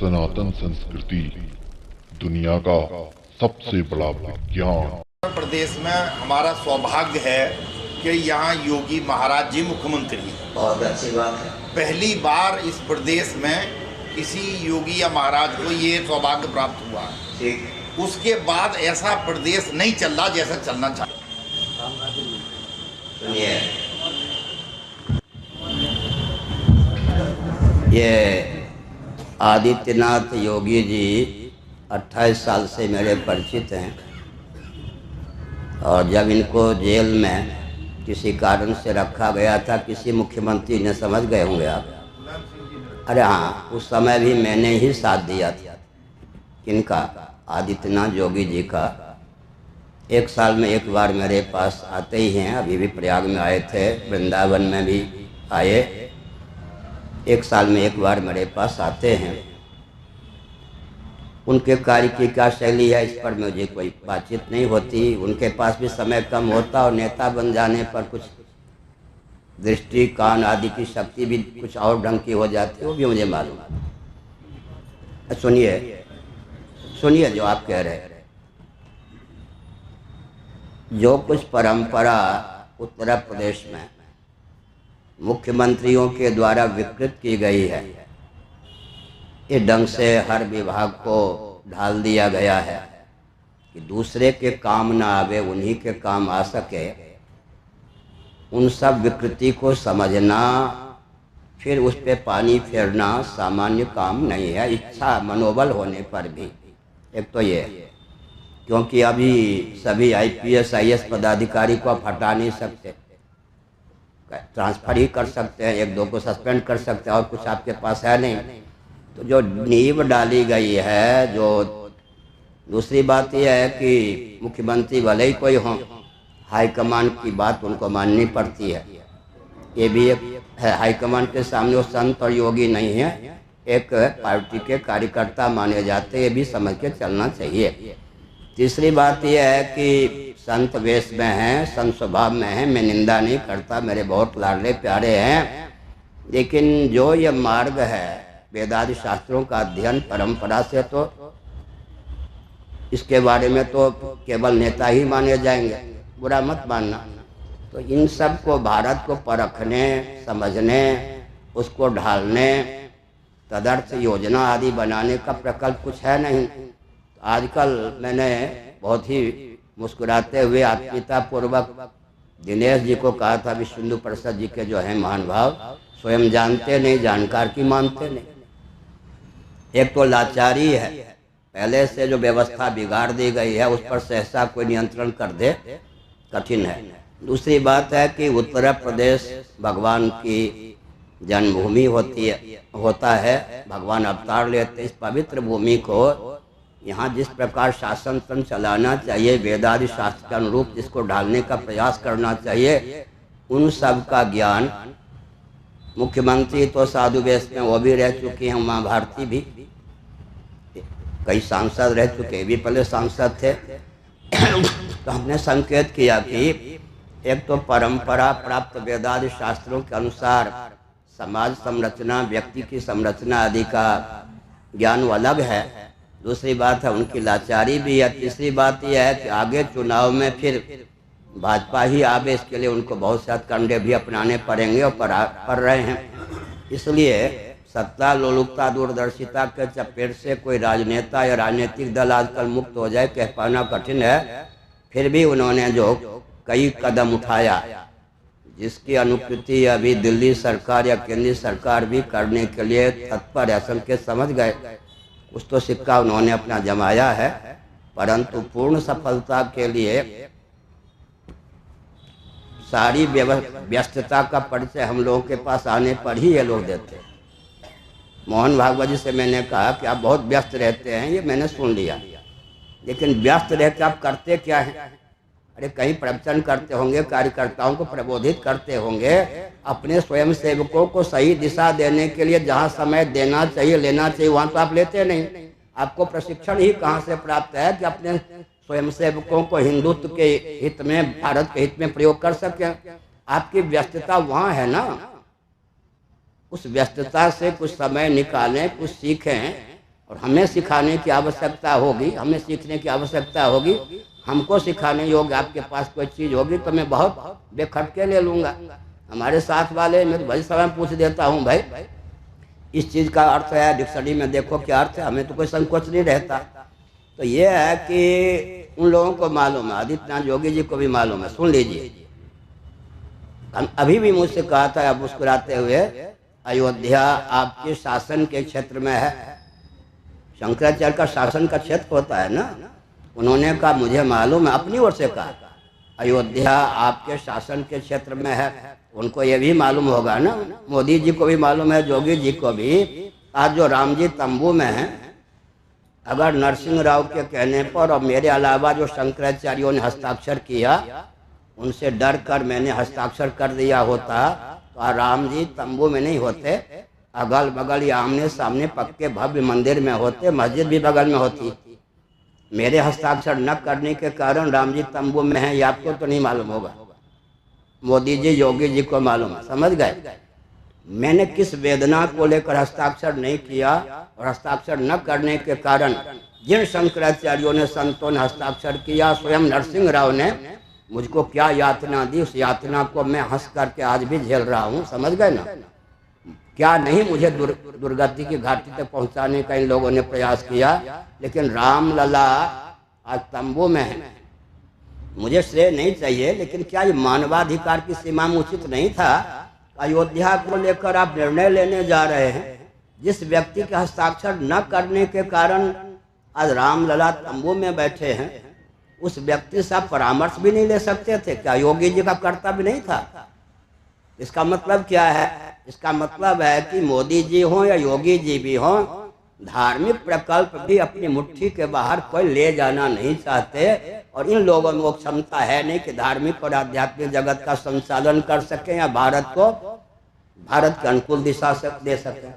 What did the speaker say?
सनातन संस्कृति दुनिया का सबसे बड़ा विज्ञान। उत्तर प्रदेश में हमारा सौभाग्य है कि यहाँ योगी महाराज जी मुख्यमंत्री हैं। बहुत अच्छी बात है। पहली बार इस प्रदेश में किसी योगी या महाराज को ये सौभाग्य प्राप्त हुआ है। ठीक। उसके बाद ऐसा प्रदेश नहीं चल रहा जैसा चलना चाहिए। सुनिए, ये आदित्यनाथ योगी जी 28 साल से मेरे परिचित हैं और जब इनको जेल में किसी कारण से रखा गया था, किसी मुख्यमंत्री ने, समझ गए होंगे आप। अरे हाँ, उस समय भी मैंने ही साथ दिया था। किनका? आदित्यनाथ योगी जी का। 1 साल में एक बार मेरे पास आते ही हैं। अभी भी प्रयाग में आए थे, वृंदावन में भी आए। 1 साल में एक बार मेरे पास आते हैं। उनके कार्य की क्या शैली है इस पर मुझे कोई बातचीत नहीं होती। उनके पास भी समय कम होता और नेता बन जाने पर कुछ दृष्टि, कान आदि की शक्ति भी कुछ और ढंग की हो जाती है, वो भी मुझे मालूम है। सुनिए सुनिए जो आप कह रहे हैं। जो कुछ परंपरा उत्तर प्रदेश में मुख्यमंत्रियों के द्वारा विकृत की गई है, ये ढंग से हर विभाग को ढाल दिया गया है कि दूसरे के काम ना आवे, उन्हीं के काम आ सके। उन सब विकृति को समझना, फिर उस पे पानी फेरना सामान्य काम नहीं है, इच्छा मनोबल होने पर भी। एक तो ये, क्योंकि अभी सभी IPS IAS पदाधिकारी को आप हटा नहीं सकते, ट्रांसफ़र ही कर सकते हैं, 1-2 को सस्पेंड कर सकते हैं, और कुछ आपके पास है नहीं। तो जो नींव डाली गई है, जो दूसरी बात यह है कि मुख्यमंत्री भले ही कोई हो, हाईकमान की बात उनको माननी पड़ती है। ये भी एक है, हाईकमान के सामने वो संत और योगी नहीं है, एक पार्टी के कार्यकर्ता माने जाते, ये भी समझ के चलना चाहिए। तीसरी बात यह है कि संत वेश में हैं, संत स्वभाव में हैं, मैं निंदा नहीं करता, मेरे बहुत लाडले प्यारे हैं। लेकिन जो ये मार्ग है वेदादि शास्त्रों का अध्ययन परंपरा से, तो इसके बारे में तो केवल नेता ही माने जाएंगे, बुरा मत मानना। तो इन सब को, भारत को परखने, समझने, उसको ढालने, तदर्थ योजना आदि बनाने का प्रकल्प कुछ है नहीं। आजकल मैंने बहुत ही मुस्कुराते हुए आत्मीयता पूर्वक दिनेश जी को कहा था, विश्व हिंदू परिषद जी के जो है महान भाव, स्वयं जानते नहीं, जानकार की मानते नहीं। एक तो लाचारी है, पहले से जो व्यवस्था बिगाड़ दी गई है उस पर सहसा कोई नियंत्रण कर दे, कठिन है। दूसरी बात है कि उत्तर प्रदेश भगवान की जन्मभूमि होता है, भगवान अवतार लेते। इस पवित्र भूमि को यहाँ जिस प्रकार शासन तंत्र चलाना चाहिए, वेदादि शास्त्र के अनुरूप जिसको ढालने का प्रयास करना चाहिए, उन सब का ज्ञान मुख्यमंत्री तो साधु वेश में वो भी रह चुकी हैं, उमा भारती भी, कई सांसद रह चुके, भी पहले सांसद थे। तो हमने संकेत किया कि एक तो परंपरा प्राप्त वेदादि शास्त्रों के अनुसार समाज संरचना, व्यक्ति की संरचना आदि का ज्ञान वो अलग है। दूसरी बात है उनकी लाचारी भी है। तीसरी बात यह है कि आगे चुनाव में फिर भाजपा ही आवे, इसके लिए उनको बहुत से कंडे भी अपनाने पड़ेंगे और पड़ रहे हैं। इसलिए सत्ता, लोलुपता, दूरदर्शिता के चपेट से कोई राजनेता या राजनीतिक दल आजकल मुक्त हो जाए, कह पाना कठिन है। फिर भी उन्होंने जो कई कदम उठाया, जिसकी अनुकृति अभी दिल्ली सरकार या केंद्रीय सरकार भी करने के लिए तत्पर है, असल के समझ गए, उस तो सिक्का उन्होंने अपना जमाया है। परंतु पूर्ण सफलता के लिए सारी व्यस्तता का परिचय हम लोगों के पास आने पर ही ये लोग देते हैं। मोहन भागवत जी से मैंने कहा कि आप बहुत व्यस्त रहते हैं, ये मैंने सुन लिया, लेकिन व्यस्त रहकर आप करते क्या हैं? अरे कहीं प्रवचन करते होंगे, कार्यकर्ताओं को प्रबोधित करते होंगे, अपने स्वयं सेवकों को सही दिशा देने के लिए जहाँ समय देना चाहिए, लेना चाहिए, वहाँ तो आप लेते नहीं। आपको प्रशिक्षण ही कहाँ से प्राप्त है कि अपने स्वयं सेवकों को हिंदुत्व के हित में, भारत के हित में प्रयोग कर सकें? आपकी व्यस्तता वहाँ है ना। उस व्यस्तता से कुछ समय निकालें, कुछ सीखें, और हमें सिखाने की आवश्यकता होगी, हमें सीखने की आवश्यकता होगी, हमको सिखाने योग्य आपके पास कोई चीज़ होगी तो मैं बहुत बेखटके ले लूँगा। हमारे साथ वाले मैं तो बड़ी समय पूछ देता हूँ, भाई इस चीज़ का अर्थ है, डिक्शनरी में देखो क्या अर्थ है, हमें तो कोई संकोच नहीं रहता। तो ये है कि उन लोगों को मालूम है, आदित्यनाथ योगी जी को भी मालूम है। सुन लीजिए, हम अभी भी मुझसे कहा था आप मुस्कुराते हुए, अयोध्या आपके शासन के क्षेत्र में है। शंकराचार्य का शासन का क्षेत्र होता है ना। उन्होंने कहा मुझे मालूम है, अपनी ओर से कहा अयोध्या आपके शासन के क्षेत्र में है। उनको ये भी मालूम होगा ना, मोदी जी को भी मालूम है, योगी जी को भी। आज जो राम जी तंबू में हैं, अगर नरसिंह राव के कहने पर और मेरे अलावा जो शंकराचार्यों ने हस्ताक्षर किया उनसे डर कर मैंने हस्ताक्षर कर दिया होता तो राम जी तंबू में नहीं होते, अगल बगल या आमने सामने पक्के भव्य मंदिर में होते, मस्जिद भी बगल में होती। मेरे हस्ताक्षर न करने के कारण राम जी तंबू में हैं, ये आपको तो नहीं मालूम होगा, मोदी जी योगी जी को मालूम है। समझ गए? मैंने किस वेदना को लेकर हस्ताक्षर नहीं किया और हस्ताक्षर न करने के कारण जिन शंकराचार्यों ने संतों ने हस्ताक्षर किया, स्वयं नरसिंह राव ने मुझको क्या यातना दी, उस यातना को मैं हंस करके आज भी झेल रहा हूँ। समझ गए ना? क्या नहीं मुझे दुर्गति की घाटी तक पहुँचाने का इन लोगों ने प्रयास किया, लेकिन राम लला आज तंबू में है। मुझे श्रेय नहीं चाहिए, लेकिन क्या ये मानवाधिकार की सीमा में उचित नहीं था? अयोध्या को लेकर आप निर्णय लेने जा रहे हैं, जिस व्यक्ति के हस्ताक्षर न करने के कारण आज राम लला तंबू में बैठे हैं, उस व्यक्ति से आप परामर्श भी नहीं ले सकते थे? क्या योगी जी का कर्तव्य नहीं था? इसका मतलब क्या है? इसका मतलब है कि मोदी जी हों या योगी जी भी हों, धार्मिक प्रकल्प भी अपनी मुट्ठी के बाहर कोई ले जाना नहीं चाहते। और इन लोगों में वो क्षमता है नहीं कि धार्मिक और आध्यात्मिक जगत का संचालन कर सकें या भारत को भारत के अनुकूल दिशा दे सकें।